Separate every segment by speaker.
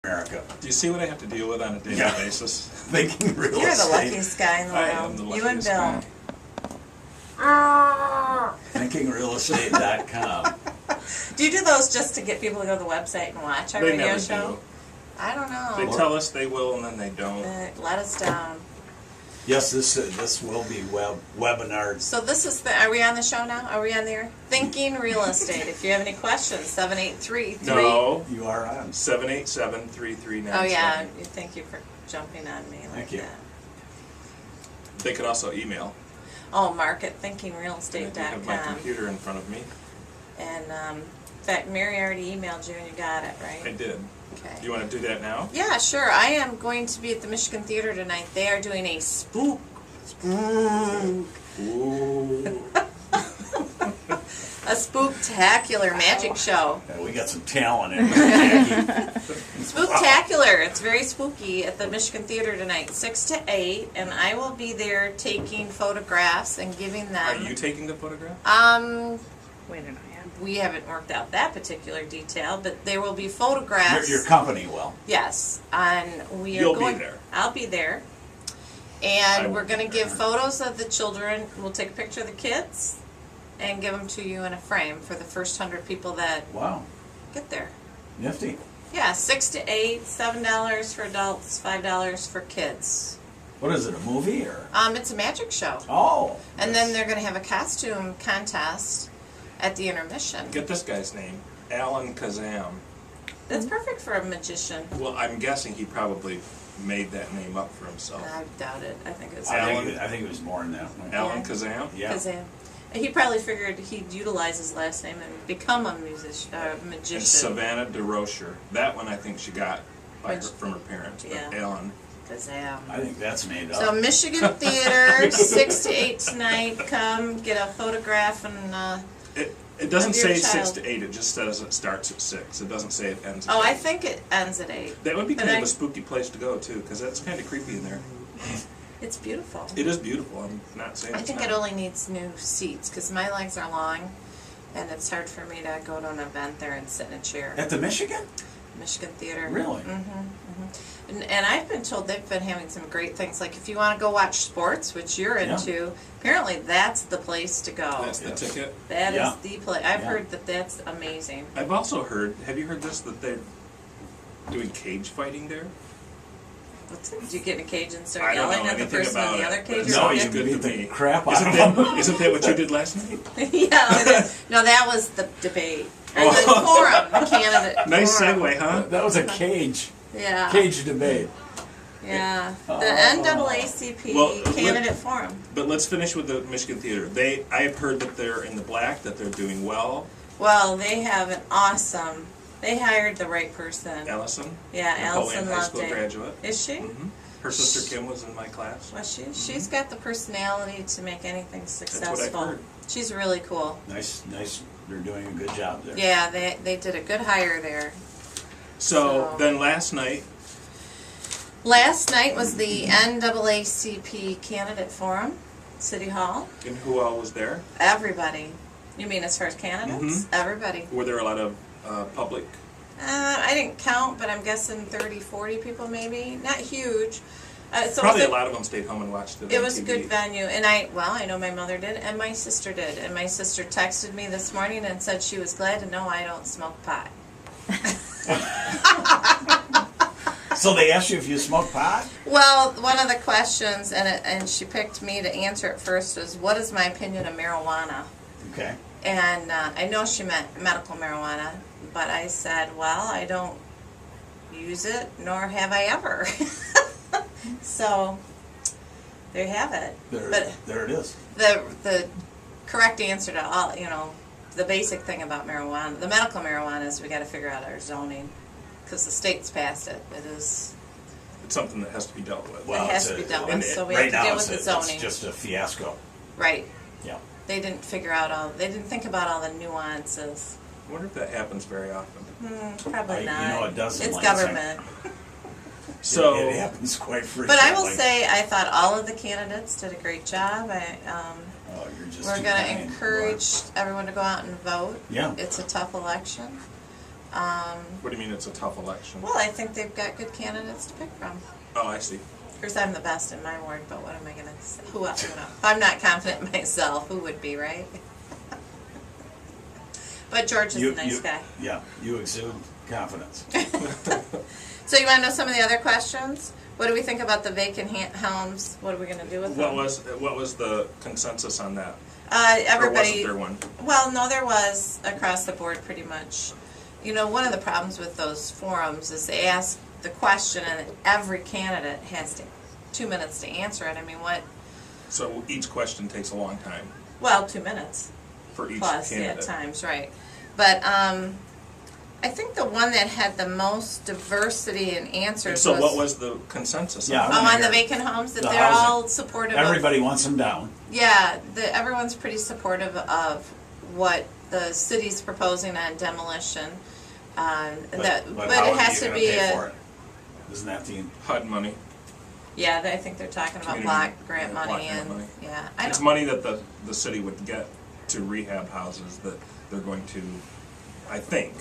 Speaker 1: America.
Speaker 2: Do you see what I have to deal with on a daily
Speaker 1: Yeah.
Speaker 2: basis?
Speaker 1: Thinking real
Speaker 3: You're the
Speaker 1: estate.
Speaker 3: luckiest guy in the world.
Speaker 2: I am the
Speaker 3: You and
Speaker 2: luckiest
Speaker 3: Bill.
Speaker 2: guy.
Speaker 1: ThinkingRealestate.com.
Speaker 3: Do you do those just to get people to go to the website and watch our
Speaker 2: They
Speaker 3: radio
Speaker 2: never
Speaker 3: show?
Speaker 2: do.
Speaker 3: I don't
Speaker 2: They
Speaker 3: know.
Speaker 2: tell us they will, and then they don't.
Speaker 3: Let us down.
Speaker 1: Yes, this will be webinar.
Speaker 3: So this is the. Are we on the show now? Are we on the air? Thinking Real Estate. If you have any questions, 783.
Speaker 2: No.
Speaker 1: You are on.
Speaker 2: 787-3397.
Speaker 3: Oh yeah. Thank you for jumping on me like
Speaker 1: Thank you.
Speaker 3: that.
Speaker 2: They could also email.
Speaker 3: Oh, mark at
Speaker 2: I have my
Speaker 3: thinkingrealestate.com.
Speaker 2: computer in front of me.
Speaker 3: And in fact, Mary already emailed you and you got it, right?
Speaker 2: I did.
Speaker 3: Okay.
Speaker 2: You want to do that now?
Speaker 3: Yeah, sure. I am going to be at the Michigan Theater tonight. They are doing a spook.
Speaker 2: Ooh.
Speaker 3: A spooktacular magic show.
Speaker 1: Yeah, we got some talent in here.
Speaker 3: Spooktacular. It's very spooky at the Michigan Theater tonight, 6 to 8, and I will be there taking photographs and giving
Speaker 2: Are
Speaker 3: them.
Speaker 2: you taking the photograph?
Speaker 4: Wait a minute.
Speaker 3: We haven't worked out that particular detail, but there will be photographs.
Speaker 1: Your company will.
Speaker 3: Yes, and we are
Speaker 2: You'll be
Speaker 3: going.
Speaker 2: there.
Speaker 3: I'll be there,
Speaker 2: I
Speaker 3: and we're
Speaker 2: won't
Speaker 3: going to
Speaker 2: be
Speaker 3: give
Speaker 2: there.
Speaker 3: photos of the children. We'll take a picture of the kids, and give them to you in a frame for the first 100 people that
Speaker 1: Wow.
Speaker 3: get there.
Speaker 1: Nifty.
Speaker 3: Yeah, 6 to 8, $7 for adults, $5 for kids.
Speaker 1: What is it, a movie or?
Speaker 3: It's a magic show,
Speaker 1: Oh.
Speaker 3: and then they're going to have a costume contest at the intermission.
Speaker 2: Get this guy's name. Alan Kazam.
Speaker 3: That's perfect for a magician.
Speaker 2: Well, I'm guessing he probably made that name up for himself.
Speaker 3: I doubt it. I think it's
Speaker 1: I think it was more than that.
Speaker 2: Alan Kazam?
Speaker 1: Yeah.
Speaker 3: Kazam. He probably figured he'd utilize his last name and become a magician.
Speaker 2: And Savannah DeRocher. That one I think she got
Speaker 3: Which-
Speaker 2: from her parents. But
Speaker 3: yeah.
Speaker 2: Alan.
Speaker 3: Kazam.
Speaker 1: I think that's made up.
Speaker 3: So Michigan Theater, 6 to 8 tonight. Come get a photograph and.
Speaker 2: It doesn't
Speaker 3: Of your
Speaker 2: say 6
Speaker 3: child.
Speaker 2: to 8. It just says it starts at 6. It doesn't say it ends at
Speaker 3: Oh,
Speaker 2: 8.
Speaker 3: I think it ends at 8.
Speaker 2: That would be
Speaker 3: but
Speaker 2: kind
Speaker 3: I-
Speaker 2: of a spooky place to go, too, because that's kind of creepy in there.
Speaker 3: It's beautiful.
Speaker 2: It is beautiful. I'm not saying
Speaker 3: I
Speaker 2: it's
Speaker 3: think
Speaker 2: not.
Speaker 3: it only needs new seats because my legs are long, and it's hard for me to go to an event there and sit in a chair.
Speaker 1: At the Michigan?
Speaker 3: Michigan Theater.
Speaker 1: Really?
Speaker 3: And I've been told they've been having some great things. Like if you want to go watch sports, which you're
Speaker 1: Yeah.
Speaker 3: into, apparently that's the place to go.
Speaker 2: That's the ticket.
Speaker 3: That
Speaker 1: Yeah.
Speaker 3: is the place. I've
Speaker 1: Yeah.
Speaker 3: heard that that's amazing.
Speaker 2: I've also heard, have you heard this, that they're doing cage fighting there?
Speaker 3: What's it? Do you get in a cage and
Speaker 2: I
Speaker 3: start
Speaker 2: don't
Speaker 3: yelling
Speaker 2: know
Speaker 3: at the
Speaker 2: anything
Speaker 3: person in
Speaker 2: about
Speaker 3: the
Speaker 2: it,
Speaker 3: other
Speaker 2: but
Speaker 3: cage?
Speaker 2: it
Speaker 3: or
Speaker 1: No,
Speaker 2: sounds
Speaker 1: you
Speaker 3: something?
Speaker 1: can
Speaker 2: good
Speaker 1: beat
Speaker 2: to
Speaker 1: the
Speaker 2: me.
Speaker 1: crap out
Speaker 2: Isn't
Speaker 1: of
Speaker 2: that,
Speaker 1: them.
Speaker 2: isn't that what you did last night?
Speaker 3: Yeah, no, that was the debate. Or the forum, the candidate
Speaker 2: Nice
Speaker 3: forum.
Speaker 2: segue, huh?
Speaker 1: That was a cage
Speaker 3: Yeah.
Speaker 1: debate.
Speaker 3: Yeah. The
Speaker 1: Oh.
Speaker 3: NAACP
Speaker 2: Well,
Speaker 3: candidate forum.
Speaker 2: But let's finish with the Michigan Theater. I've heard that they're in the black, that they're doing well.
Speaker 3: Well, they have an awesome. They hired the right person.
Speaker 2: Allison,
Speaker 3: Yeah,
Speaker 2: Napoleon
Speaker 3: Allison
Speaker 2: High School
Speaker 3: Loveday.
Speaker 2: graduate.
Speaker 3: Is she?
Speaker 2: hmm Her sister Kim was in my class.
Speaker 3: Was she? She's got the personality to make anything
Speaker 2: what I've
Speaker 3: successful.
Speaker 2: heard.
Speaker 3: She's really cool.
Speaker 1: Nice. They're doing a good job there.
Speaker 3: Yeah, they did a good hire there.
Speaker 2: So
Speaker 3: So-
Speaker 2: then last night,
Speaker 3: Last night was the NAACP candidate forum, City Hall.
Speaker 2: and who all was there?
Speaker 3: Everybody. You mean as far as candidates? Everybody.
Speaker 2: Were there a lot of public?
Speaker 3: I didn't count, but I'm guessing 30, 40 people maybe. Not huge. So
Speaker 2: Probably
Speaker 3: it
Speaker 2: a
Speaker 3: was
Speaker 2: lot of them stayed home and watched it.
Speaker 3: It
Speaker 2: on
Speaker 3: was a
Speaker 2: TV.
Speaker 3: good venue, and I know my mother did, and my sister did, and my sister texted me this morning and said she was glad to know I don't smoke pot.
Speaker 1: So they asked you if you smoke pot?
Speaker 3: Well, one of the questions, and she picked me to answer it first, was what is my opinion of marijuana?
Speaker 1: Okay.
Speaker 3: And I know she meant medical marijuana, but I said, well, I don't use it, nor have I ever. So there you have it. But
Speaker 1: There it is.
Speaker 3: the correct answer to all, the basic thing about marijuana, the medical marijuana, is we got to figure out our zoning because the state's passed it. It is.
Speaker 2: It's something that has to be dealt with.
Speaker 1: Well,
Speaker 3: has
Speaker 1: it's
Speaker 3: to be
Speaker 1: a-
Speaker 3: dealt
Speaker 1: and
Speaker 3: with, so we
Speaker 1: right
Speaker 3: have to
Speaker 1: now
Speaker 3: deal
Speaker 1: it's
Speaker 3: with the zoning.
Speaker 1: It's just a fiasco.
Speaker 3: Right.
Speaker 1: Yeah.
Speaker 3: They didn't figure out they didn't think about all the nuances.
Speaker 2: I wonder if that happens very often.
Speaker 3: Probably not.
Speaker 1: It doesn't.
Speaker 3: It's
Speaker 1: Lansing.
Speaker 3: government.
Speaker 2: So
Speaker 1: it happens quite frequently.
Speaker 3: But I will say, I thought all of the candidates did a great job.
Speaker 1: Oh, you're just
Speaker 3: We're
Speaker 1: too
Speaker 3: going to
Speaker 1: kind.
Speaker 3: encourage everyone to go out and vote.
Speaker 1: Yeah.
Speaker 3: It's a tough election.
Speaker 2: What do you mean it's a tough election?
Speaker 3: Well, I think they've got good candidates to pick from.
Speaker 2: Oh, I see.
Speaker 3: Of course, I'm the best in my ward, but what am I gonna say? Who else? If I'm not confident in myself, who would be, right? But George is a nice guy.
Speaker 1: Yeah, you exude confidence.
Speaker 3: So you wanna know some of the other questions? What do we think about the vacant homes? What are we gonna do with them?
Speaker 2: What was the consensus on that?
Speaker 3: Everybody.
Speaker 2: Or wasn't there one?
Speaker 3: Well, no, there was across the board pretty much. You know, one of the problems with those forums is they ask the question and every candidate has 2 minutes to answer it. I mean, what?
Speaker 2: So each question takes a long time
Speaker 3: Well, 2 minutes
Speaker 2: for each
Speaker 3: plus,
Speaker 2: candidate.
Speaker 3: at times, right? But I think the one that had the most diversity in
Speaker 2: And
Speaker 3: answers
Speaker 2: so what was the consensus?
Speaker 1: Yeah,
Speaker 2: on
Speaker 1: I
Speaker 3: on
Speaker 1: wanna
Speaker 3: the
Speaker 1: hear
Speaker 3: vacant homes that
Speaker 1: the
Speaker 3: they're
Speaker 1: housing.
Speaker 3: all supportive of.
Speaker 1: Everybody wants them down.
Speaker 3: Yeah, everyone's pretty supportive of what the city's proposing on demolition.
Speaker 1: But
Speaker 3: But
Speaker 1: how
Speaker 3: it
Speaker 1: are
Speaker 3: has
Speaker 1: you
Speaker 3: to
Speaker 1: gonna
Speaker 3: be
Speaker 1: pay
Speaker 3: a.
Speaker 1: for it? Isn't that the,
Speaker 2: HUD money.
Speaker 3: Yeah, I think they're talking about
Speaker 2: Community-
Speaker 3: block grant
Speaker 2: yeah,
Speaker 3: money
Speaker 2: block grant
Speaker 3: and,
Speaker 2: money.
Speaker 3: yeah.
Speaker 2: It's money that the city would get to rehab houses that they're going to, I think,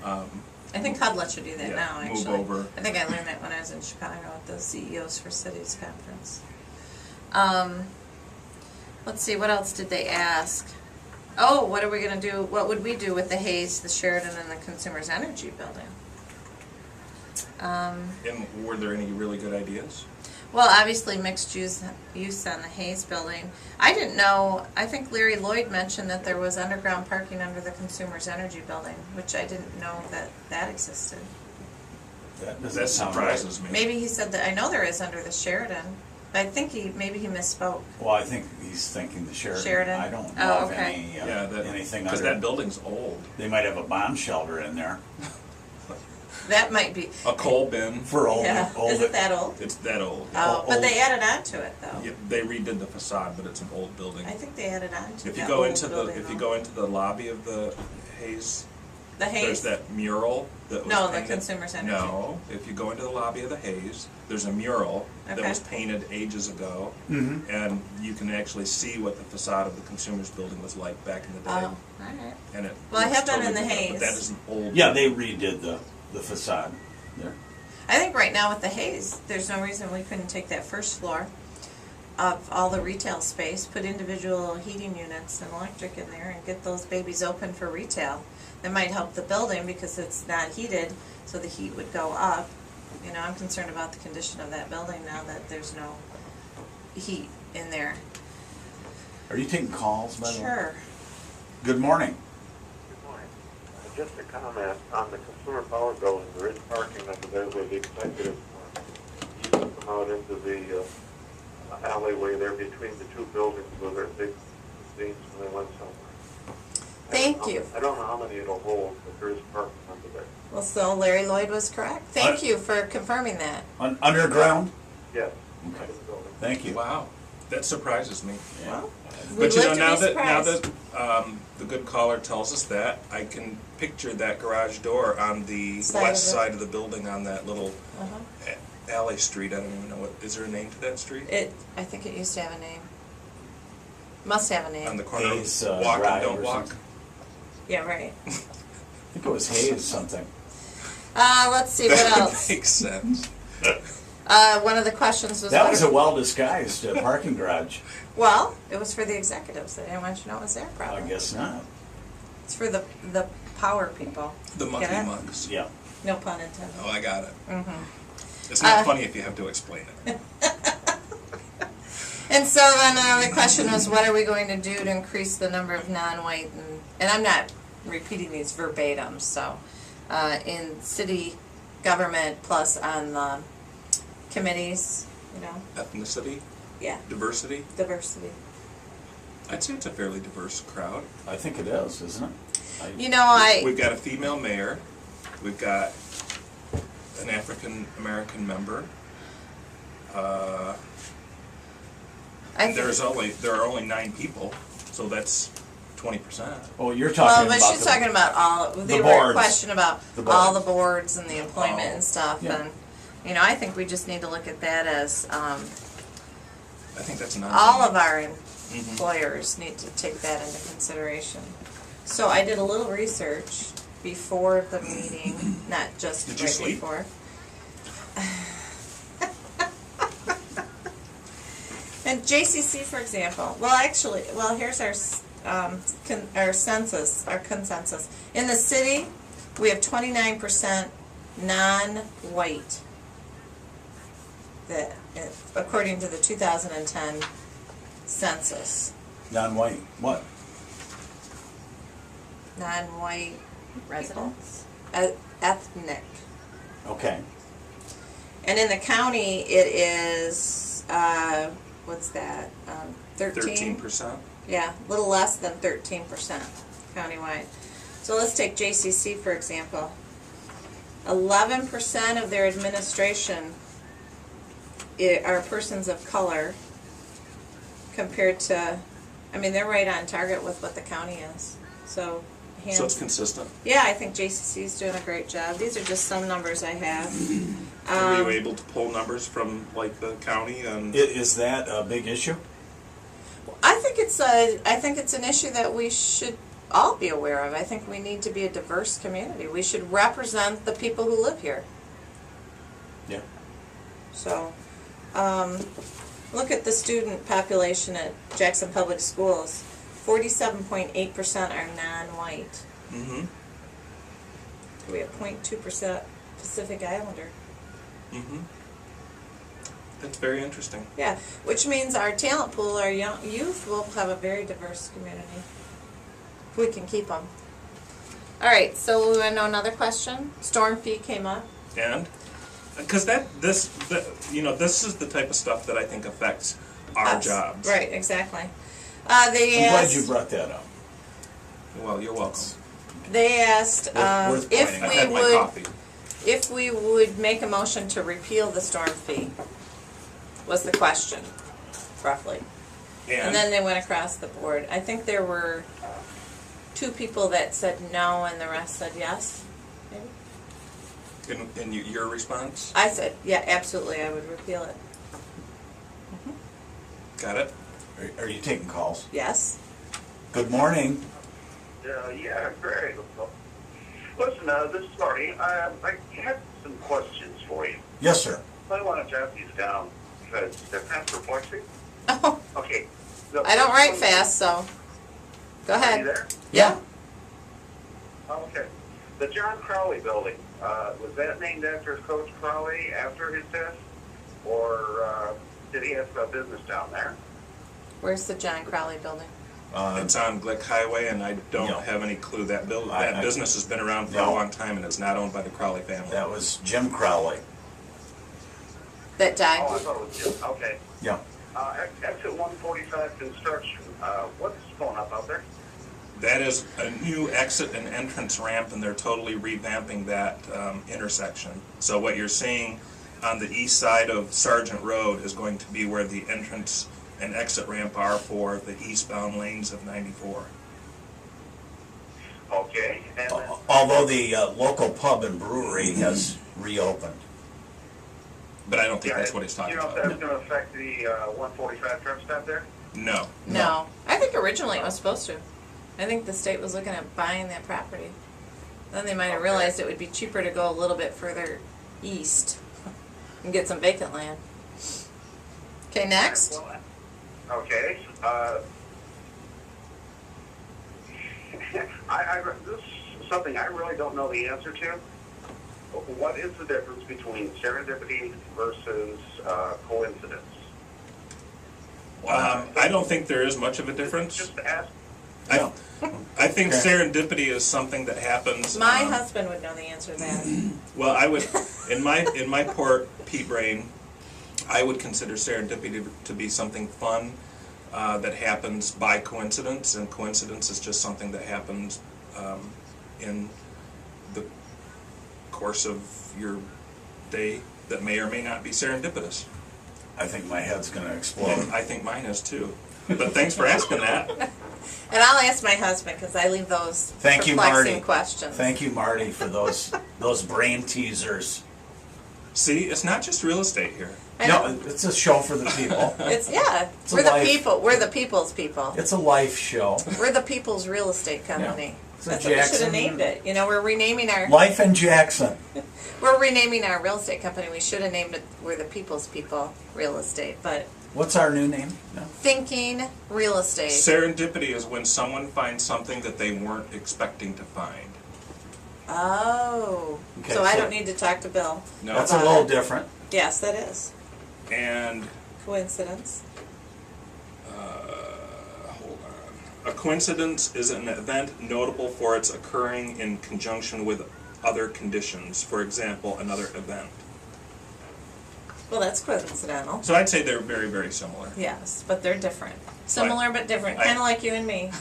Speaker 3: I think HUD lets you do that
Speaker 2: yeah,
Speaker 3: now,
Speaker 2: move
Speaker 3: actually.
Speaker 2: over.
Speaker 3: I think I learned that when I was in Chicago at the CEOs for Cities conference. Let's see, what else did they ask? Oh, what are we gonna do, what would we do with the Hayes, the Sheridan, and the Consumers Energy Building?
Speaker 2: And were there any really good ideas?
Speaker 3: Well, obviously mixed use on the Hayes building. I didn't know, I think Larry Lloyd mentioned that there was underground parking under the Consumers Energy Building, which I didn't know that existed.
Speaker 1: that doesn't
Speaker 2: That
Speaker 1: sound right.
Speaker 2: surprises me.
Speaker 3: Maybe he said that, I know there is under the Sheridan, but I think maybe he misspoke.
Speaker 1: Well, I think he's thinking the Sheridan.
Speaker 3: Sheridan?
Speaker 1: I don't
Speaker 3: Oh,
Speaker 1: know of
Speaker 3: okay.
Speaker 1: any,
Speaker 2: Yeah,
Speaker 1: anything
Speaker 2: because
Speaker 1: under.
Speaker 2: that building's old.
Speaker 1: They might have a bomb shelter in there
Speaker 3: That might be,
Speaker 2: A coal bin.
Speaker 1: for old.
Speaker 3: yeah, is it that old?
Speaker 2: It's that old.
Speaker 3: Oh, but
Speaker 1: old.
Speaker 3: they added on to it though.
Speaker 2: Yeah, they redid the facade, but it's an old building.
Speaker 3: I think they added on to
Speaker 2: If you
Speaker 3: that
Speaker 2: go
Speaker 3: old
Speaker 2: into
Speaker 3: building,
Speaker 2: if you
Speaker 3: though.
Speaker 2: go into the lobby of the Hayes,
Speaker 3: The
Speaker 2: there's
Speaker 3: Hayes?
Speaker 2: that mural that was
Speaker 3: No, the
Speaker 2: painted.
Speaker 3: Consumers Energy.
Speaker 2: No, if you go into the lobby of the Hayes, there's a mural that
Speaker 3: Okay.
Speaker 2: was painted ages ago,
Speaker 1: Mhm.
Speaker 2: and you can actually see what the facade of the Consumers Building was like back in the day.
Speaker 3: Oh, alright.
Speaker 2: And it
Speaker 3: Well, I
Speaker 2: looks
Speaker 3: have been in
Speaker 2: totally
Speaker 3: the
Speaker 2: different, but
Speaker 3: Hayes.
Speaker 2: that is an old.
Speaker 1: Yeah, they redid the facade there.
Speaker 3: I think right now with the Hayes, there's no reason we couldn't take that first floor of all the retail space, put individual heating units and electric in there and get those babies open for retail. That might help the building because it's not heated, so the heat would go up. You know, I'm concerned about the condition of that building now that there's no heat in there.
Speaker 1: Are you taking calls, by the way?
Speaker 3: Sure.
Speaker 1: Good morning.
Speaker 5: Good morning. Just a comment on the Consumer Power Building, there is parking under there where the executives were. You can come out into the alleyway there between the two buildings where there are big scenes when they went somewhere.
Speaker 3: Thank you.
Speaker 5: I don't know how many it'll hold, but there is parking under there.
Speaker 3: Well, so Larry Lloyd was correct. Thank you for confirming that.
Speaker 1: Underground?
Speaker 5: Yes.
Speaker 1: Okay.
Speaker 5: under the building.
Speaker 1: Thank you.
Speaker 2: Wow, that surprises me.
Speaker 1: Yeah.
Speaker 3: We
Speaker 2: But you know,
Speaker 3: live to be
Speaker 2: now
Speaker 3: surprised.
Speaker 2: that the good caller tells us that, I can picture that garage door on the
Speaker 3: Side
Speaker 2: west
Speaker 3: of it.
Speaker 2: side of the building on that little
Speaker 3: Uh-huh.
Speaker 2: alley street. I don't even know what, is there a name to that street?
Speaker 3: I think it used to have a name. Must have a name.
Speaker 2: On the corner
Speaker 1: Hayes,
Speaker 2: of Walk and
Speaker 1: Drive
Speaker 2: Don't
Speaker 1: or
Speaker 2: Walk.
Speaker 1: something.
Speaker 3: Yeah, right.
Speaker 1: I think it was Hayes something.
Speaker 3: Let's see, what else?
Speaker 2: Makes sense.
Speaker 3: One of the questions was.
Speaker 1: That
Speaker 3: what
Speaker 1: was
Speaker 3: are-
Speaker 1: a well-disguised parking garage.
Speaker 3: Well, it was for the executives. They didn't want you to know it was their
Speaker 1: I
Speaker 3: problem.
Speaker 1: guess not.
Speaker 3: It's for the power people.
Speaker 2: The monkey
Speaker 3: Get it?
Speaker 2: mugs.
Speaker 1: Yeah.
Speaker 3: No pun intended.
Speaker 2: Oh, I got it.
Speaker 3: Mm-hmm.
Speaker 2: It's not funny if you have to explain it.
Speaker 3: And so then the question was, what are we going to do to increase the number of non-white, and I'm not repeating these verbatim, so, in city government plus on the committees, you know,
Speaker 2: Ethnicity,
Speaker 3: yeah,
Speaker 2: diversity.
Speaker 3: diversity.
Speaker 2: I'd say it's a fairly diverse crowd.
Speaker 1: I think it is, isn't it?
Speaker 3: You know,
Speaker 2: We've got a female mayor. We've got an African American member.
Speaker 3: I
Speaker 2: There are only 9 people, so that's 20%.
Speaker 1: Oh, you're
Speaker 3: well,
Speaker 1: talking
Speaker 3: but
Speaker 1: about
Speaker 3: she's talking about all. They
Speaker 1: the
Speaker 3: were
Speaker 1: boards.
Speaker 3: question about
Speaker 1: The
Speaker 3: all
Speaker 1: boards.
Speaker 3: the boards and the employment
Speaker 1: Oh,
Speaker 3: and stuff,
Speaker 1: yeah.
Speaker 3: and you know, I think we just need to look at that as
Speaker 2: I think that's not
Speaker 3: all of our
Speaker 2: Mm-hmm.
Speaker 3: employers need to take that into consideration. So I did a little research, before the meeting, not just
Speaker 2: Did you
Speaker 3: right
Speaker 2: sleep?
Speaker 3: before. And JCC, for example, here's our census, our consensus. In the city, we have 29% non-white, according to the 2010 census.
Speaker 1: Non-white, what?
Speaker 3: Non-white
Speaker 4: Residents.
Speaker 3: ethnic.
Speaker 1: Okay.
Speaker 3: And in the county, it is, what's that, 13?
Speaker 2: 13%.
Speaker 3: Yeah, a little less than 13% countywide. So let's take JCC, for example. 11% of their administration are persons of color compared to, they're right on target with what the county is. So,
Speaker 2: So it's consistent.
Speaker 3: yeah, I think JCC is doing a great job. These are just some numbers I have.
Speaker 2: Were you able to pull numbers from like the county and?
Speaker 1: Is that a big issue?
Speaker 3: I think it's an issue that we should all be aware of. I think we need to be a diverse community. We should represent the people who live here.
Speaker 1: Yeah.
Speaker 3: So, look at the student population at Jackson Public Schools. 47.8% are non-white.
Speaker 2: Mm-hmm.
Speaker 3: We have 0.2% Pacific Islander.
Speaker 2: Mm-hmm. That's very interesting.
Speaker 3: Yeah, which means our talent pool, our young youth, will have a very diverse community. If we can keep them. All right, so we want to know another question. Storm fee came up.
Speaker 2: And because this is the type of stuff that I think affects our
Speaker 3: Us.
Speaker 2: jobs.
Speaker 3: Right, exactly. They
Speaker 1: I'm glad
Speaker 3: asked.
Speaker 1: you brought that up.
Speaker 2: Well, you're welcome.
Speaker 3: They asked
Speaker 1: Worth
Speaker 3: if
Speaker 1: pointing
Speaker 2: I've
Speaker 3: we
Speaker 2: had my
Speaker 3: would
Speaker 2: coffee.
Speaker 3: if we would make a motion to repeal the storm fee. Was the question, roughly. And then they went across the board. I think there were 2 people that said no, and the rest said yes. Maybe.
Speaker 2: And your response?
Speaker 3: I said, yeah, absolutely, I would repeal it.
Speaker 2: Got it.
Speaker 1: Are you taking calls?
Speaker 3: Yes.
Speaker 1: Good morning.
Speaker 5: Yeah, great. Listen, this is Marty. I had some questions for you.
Speaker 1: Yes, sir.
Speaker 5: I want to jot these down because they're kind of perplexing.
Speaker 3: Oh,
Speaker 5: Okay.
Speaker 3: I don't write fast, so go
Speaker 5: Are you
Speaker 3: ahead.
Speaker 5: there?
Speaker 3: Yeah.
Speaker 5: Okay. The John Crowley building, was that named after Coach Crowley after his death? Or did he have a business down there?
Speaker 3: Where's the John Crowley building?
Speaker 2: It's on Glick Highway, and I don't
Speaker 1: No.
Speaker 2: have any clue. That
Speaker 1: I-
Speaker 2: business has been around for
Speaker 1: No.
Speaker 2: a long time, and it's not owned by the Crowley family.
Speaker 1: That was Jim Crowley.
Speaker 3: That
Speaker 5: Oh, I
Speaker 3: died?
Speaker 5: thought it was Jim. Okay.
Speaker 1: Yeah.
Speaker 5: Exit 145 construction, what's going up out there?
Speaker 2: That is a new exit and entrance ramp, and they're totally revamping that intersection. So what you're seeing on the east side of Sargent Road is going to be where the entrance and exit ramp are for the eastbound lanes of 94.
Speaker 5: Okay. And then,
Speaker 1: Although the local pub and brewery has reopened.
Speaker 2: But I don't think that's what he's talking
Speaker 5: you know if
Speaker 2: about.
Speaker 5: that's going to affect the 145 truck stop there?
Speaker 2: No.
Speaker 3: No. I think originally it was supposed to. I think the state was looking at buying that property. Then they might have
Speaker 5: Okay.
Speaker 3: realized it would be cheaper to go a little bit further east and get some vacant land. Okay, next.
Speaker 5: Okay. This is something I really don't know the answer to. What is the difference between serendipity versus coincidence?
Speaker 2: I don't think there is much of a difference.
Speaker 5: Just to ask.
Speaker 1: No.
Speaker 2: I think
Speaker 1: Okay.
Speaker 2: serendipity is something that happens.
Speaker 3: My husband would know the answer to that.
Speaker 2: Well, I would, in my poor Pete brain, I would consider serendipity to be something fun that happens by coincidence, and coincidence is just something that happens in the course of your day that may or may not be serendipitous.
Speaker 1: I think my head's going to
Speaker 2: And
Speaker 1: explode.
Speaker 2: I think mine is too. But thanks for asking that.
Speaker 3: And I'll ask my husband because I leave those
Speaker 1: Thank you,
Speaker 3: perplexing
Speaker 1: Marty.
Speaker 3: questions.
Speaker 1: Thank you, Marty, for those brain teasers.
Speaker 2: See, it's not just real estate here.
Speaker 3: I know.
Speaker 1: No, it's a show for the people.
Speaker 3: It's
Speaker 1: a
Speaker 3: we're the
Speaker 1: life.
Speaker 3: people. We're the people's people.
Speaker 1: It's a life show.
Speaker 3: We're the people's real estate company.
Speaker 1: So
Speaker 3: That's what we should
Speaker 1: Jackson-
Speaker 3: have named it. You know, we're renaming our
Speaker 1: Life in Jackson.
Speaker 3: real estate company. We should have named it We're the People's People Real Estate, but
Speaker 1: What's our new name? No.
Speaker 3: Thinking Real Estate.
Speaker 2: Serendipity is when someone finds something that they weren't expecting to find.
Speaker 3: Oh,
Speaker 1: Okay,
Speaker 3: so I
Speaker 1: so-
Speaker 3: don't need to talk to Bill.
Speaker 2: No.
Speaker 1: That's a
Speaker 3: about
Speaker 1: little
Speaker 3: it.
Speaker 1: different.
Speaker 3: Yes, that is
Speaker 2: And
Speaker 3: coincidence.
Speaker 2: hold on. A coincidence is an event notable for its occurring in conjunction with other conditions. For example, another event.
Speaker 3: Well, that's coincidental.
Speaker 2: So I'd say they're very, very similar.
Speaker 3: Yes, but they're different. Similar but different.
Speaker 2: I-
Speaker 3: Kind of like you and me.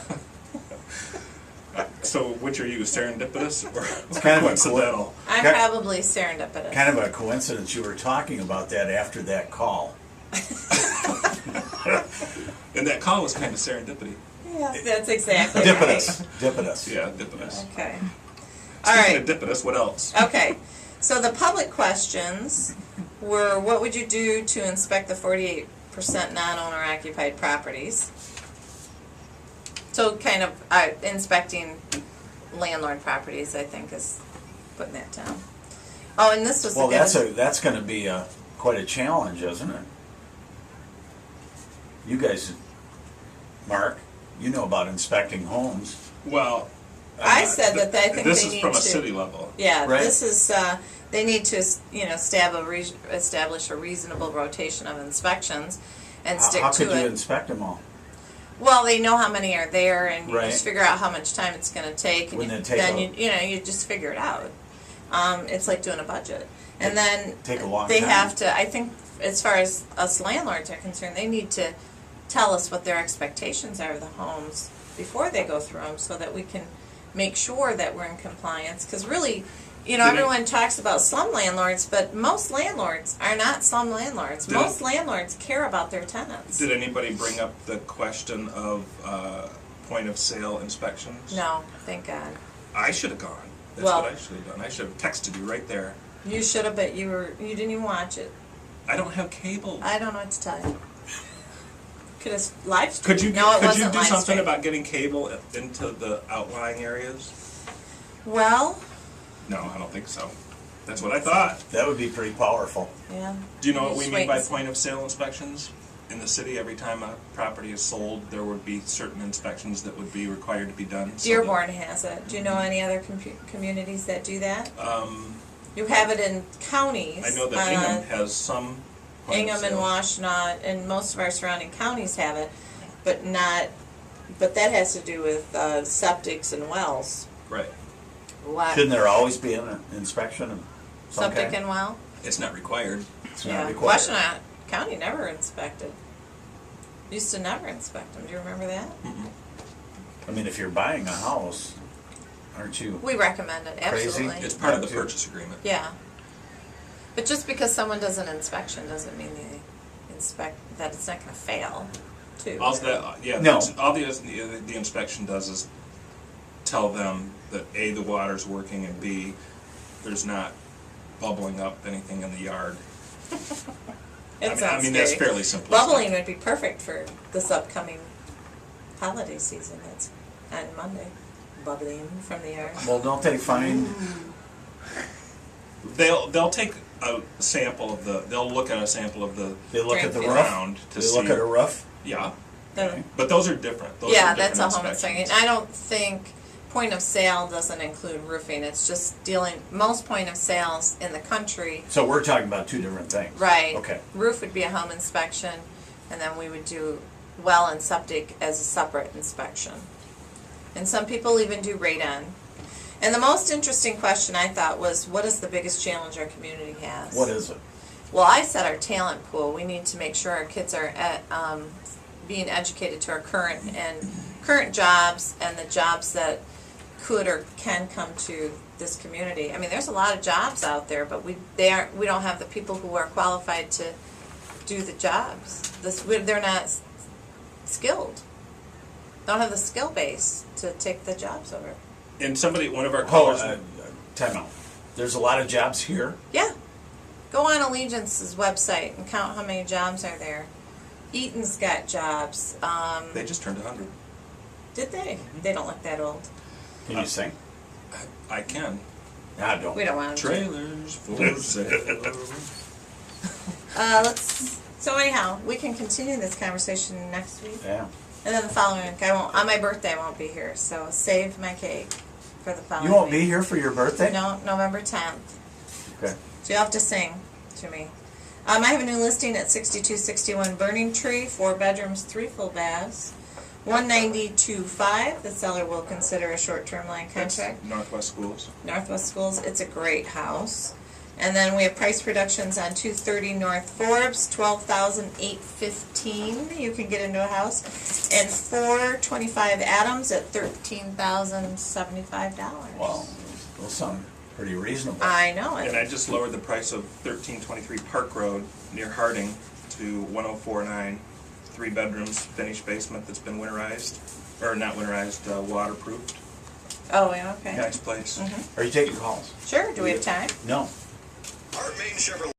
Speaker 2: So which are you, serendipitous or
Speaker 1: kind of a
Speaker 2: coincidental?
Speaker 3: I'm
Speaker 1: Okay.
Speaker 3: probably serendipitous.
Speaker 1: Kind of a coincidence you were talking about that after that call.
Speaker 2: And that call was kind of serendipity.
Speaker 3: Yeah, that's exactly
Speaker 1: Dipitous.
Speaker 3: right.
Speaker 1: Dipitous.
Speaker 2: Yeah, dipitous.
Speaker 3: Okay. All
Speaker 2: Speaking
Speaker 3: right.
Speaker 2: of dipitous, what else?
Speaker 3: Okay. So the public questions were, what would you do to inspect the 48% non-owner occupied properties? So kind of inspecting landlord properties, I think, is putting that down. Oh, and this was
Speaker 1: Well,
Speaker 3: the good.
Speaker 1: that's going to be quite a challenge, isn't it? You guys, Mark, you know about inspecting homes.
Speaker 2: Well,
Speaker 3: I said that I think
Speaker 2: this
Speaker 3: they
Speaker 2: is
Speaker 3: need
Speaker 2: from a
Speaker 3: to.
Speaker 2: city level.
Speaker 3: Yeah,
Speaker 1: Right.
Speaker 3: this is, they need to, establish a reasonable rotation of inspections and stick
Speaker 1: How
Speaker 3: to
Speaker 1: could you
Speaker 3: it.
Speaker 1: inspect them all?
Speaker 3: Well, they know how many are there, and you
Speaker 1: Right.
Speaker 3: just figure out how much time it's going to take, and
Speaker 1: Wouldn't it take
Speaker 3: then
Speaker 1: a-
Speaker 3: you just figure it out. It's like doing a budget, and then
Speaker 1: Take a long
Speaker 3: they
Speaker 1: time.
Speaker 3: have to. I think, as far as us landlords are concerned, they need to tell us what their expectations are of the homes before they go through them, so that we can make sure that we're in compliance. Because really,
Speaker 2: Did it-
Speaker 3: everyone talks about slum landlords, but most landlords are not slum landlords.
Speaker 2: Did
Speaker 3: Most
Speaker 2: it-
Speaker 3: landlords care about their tenants.
Speaker 2: Did anybody bring up the question of point of sale inspections?
Speaker 3: No, thank God.
Speaker 2: I should have gone. That's
Speaker 3: Well-
Speaker 2: what I should have done. I should have texted you right there.
Speaker 3: You should have, but you didn't even watch it.
Speaker 2: I don't have cable.
Speaker 3: I don't know what to tell you. Could have live streamed.
Speaker 2: Could you
Speaker 3: No, it
Speaker 2: could you
Speaker 3: wasn't
Speaker 2: do
Speaker 3: live
Speaker 2: something
Speaker 3: streamed.
Speaker 2: about getting cable into the outlying areas?
Speaker 3: Well,
Speaker 2: No, I don't think so. That's what I thought.
Speaker 1: That would be pretty powerful.
Speaker 3: yeah.
Speaker 2: Do you know what
Speaker 3: Just
Speaker 2: we
Speaker 3: wait
Speaker 2: mean by
Speaker 3: and see.
Speaker 2: point of sale inspections? In the city, every time a property is sold, there would be certain inspections that would be required to be done. so that-
Speaker 3: Dearborn has it. Do you know any other communities that do that? You have it in counties.
Speaker 2: I know that Ingham has some. point of
Speaker 3: Ingham and
Speaker 2: sale.
Speaker 3: Washtenaw and most of our surrounding counties have it, but not. But that has to do with septics and wells.
Speaker 2: Right.
Speaker 3: What?
Speaker 1: Shouldn't there always be an inspection of some
Speaker 3: Septic
Speaker 1: kind?
Speaker 3: and well.
Speaker 2: It's not required.
Speaker 1: It's not
Speaker 3: Yeah,
Speaker 1: required.
Speaker 3: Washtenaw County never inspected. Used to never inspect them. Do you remember that?
Speaker 1: I mean, if you're buying a house, aren't you?
Speaker 3: We recommend it,
Speaker 1: Crazy.
Speaker 3: absolutely.
Speaker 2: It's part of the
Speaker 1: Yeah.
Speaker 2: purchase agreement.
Speaker 3: Yeah. But just because someone does an inspection doesn't mean they that it's not going to fail, too.
Speaker 2: All that, yeah.
Speaker 1: No.
Speaker 2: All the inspection does is tell them that A, the water's working, and B, there's not bubbling up anything in the yard.
Speaker 3: It
Speaker 2: I
Speaker 3: sounds
Speaker 2: mean that's
Speaker 3: scary.
Speaker 2: fairly simple.
Speaker 3: Bubbling would be perfect for this upcoming holiday season. That's on Monday. Bubbling from the yard.
Speaker 1: Well, don't they find?
Speaker 2: They'll take a sample of the. They'll look at a sample of the
Speaker 1: They look at the
Speaker 3: Drain
Speaker 1: roof.
Speaker 2: ground to
Speaker 1: They
Speaker 2: see.
Speaker 1: look at a roof.
Speaker 2: Yeah,
Speaker 3: The-
Speaker 2: but those are different. Those
Speaker 3: yeah,
Speaker 2: are
Speaker 3: that's a
Speaker 2: different
Speaker 3: home inspection.
Speaker 2: inspections.
Speaker 3: I don't think point of sale doesn't include roofing. It's just dealing, most point of sales in the country.
Speaker 1: So we're talking about two different things.
Speaker 3: Right.
Speaker 1: Okay.
Speaker 3: Roof would be a home inspection, and then we would do well and septic as a separate inspection. And some people even do radon. And the most interesting question I thought was, what is the biggest challenge our community has?
Speaker 1: What is it?
Speaker 3: Well, I said our talent pool. We need to make sure our kids are being educated to our current jobs and the jobs that could or can come to this community. I mean, there's a lot of jobs out there, but we don't have the people who are qualified to do the jobs. They're not skilled. Don't have the skill base to take the jobs over.
Speaker 2: And one of our
Speaker 1: Oh,
Speaker 2: callers.
Speaker 1: time out. There's a lot of jobs here.
Speaker 3: Yeah. Go on Allegiance's website and count how many jobs are there. Eaton's got jobs.
Speaker 2: They just turned 100.
Speaker 3: Did they? They don't look that old.
Speaker 1: Can you sing?
Speaker 2: I can.
Speaker 1: Nah, don't.
Speaker 3: We don't want to.
Speaker 2: Trailers for sale.
Speaker 3: So anyhow, we can continue this conversation next week.
Speaker 1: Yeah.
Speaker 3: And then the following week, I won't, on my birthday, I won't be here, so save my cake for the following
Speaker 1: You won't
Speaker 3: week.
Speaker 1: be here for your birthday?
Speaker 3: No, November 10th.
Speaker 1: Okay.
Speaker 3: So you'll have to sing to me. I have a new listing at 6261 Burning Tree, 4 bedrooms, 3 full baths, 192.5. The seller will consider a short-term land
Speaker 2: That's
Speaker 3: contract.
Speaker 2: Northwest Schools.
Speaker 3: Northwest Schools, it's a great house. And then we have price reductions on 230 North Forbes, $12,815. You can get into a house, and 425 Adams at $13,075.
Speaker 1: Wow. Those sound pretty reasonable.
Speaker 3: I know
Speaker 2: And
Speaker 3: it.
Speaker 2: I just lowered the price of 1323 Park Road near Harding to 1049. 3 bedrooms, finished basement that's been winterized, or not winterized, waterproofed.
Speaker 3: Oh, yeah, okay.
Speaker 2: Nice place.
Speaker 1: Are you taking calls?
Speaker 3: Sure. Do we have time?
Speaker 1: No.
Speaker 6: Art Main Chevrolet.